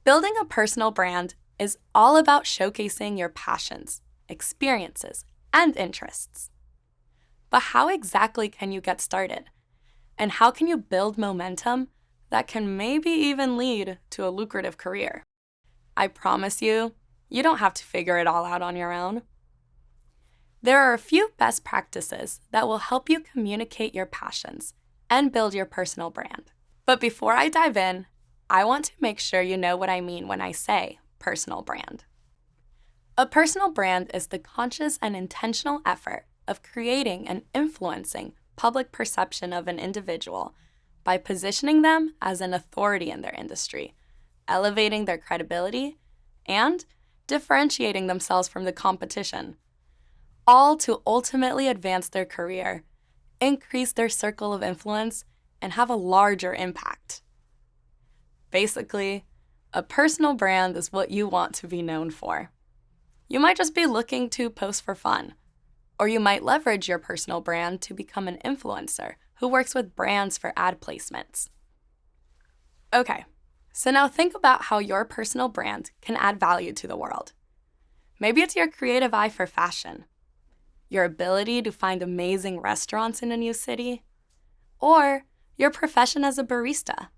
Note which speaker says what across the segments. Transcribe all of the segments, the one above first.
Speaker 1: Building a personal brand is all about showcasing your passions, experiences, and interests. But how exactly can you get started? And how can you build momentum that can maybe even lead to a lucrative career? I promise you, you don't have to figure it all out on your own. There are a few best practices that will help you communicate your passions and build your personal brand. But before I dive in, I want to make sure you know what I mean when I say personal brand. A personal brand is the conscious and intentional effort of creating and influencing public perception of an individual by positioning them as an authority in their industry, elevating their credibility, and differentiating themselves from the competition, all to ultimately advance their career, increase their circle of influence, and have a larger impact. Basically, a personal brand is what you want to be known for. You might just be looking to post for fun, or you might leverage your personal brand to become an influencer who works with brands for ad placements. Okay, so now think about how your personal brand can add value to the world. Maybe it's your creative eye for fashion, your ability to find amazing restaurants in a new city, or your profession as a barista.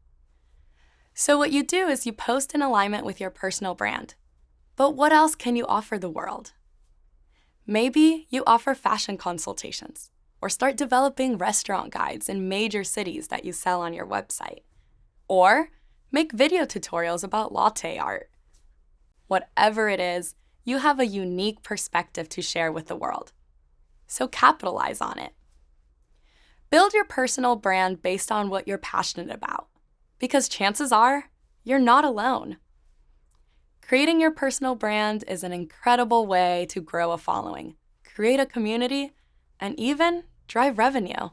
Speaker 1: So what you do is you post in alignment with your personal brand. But what else can you offer the world? Maybe you offer fashion consultations or start developing restaurant guides in major cities that you sell on your website. Or make video tutorials about latte art. Whatever it is, you have a unique perspective to share with the world. So capitalize on it. Build your personal brand based on what you're passionate about, because chances are you're not alone. Creating your personal brand is an incredible way to grow a following, create a community, and even drive revenue.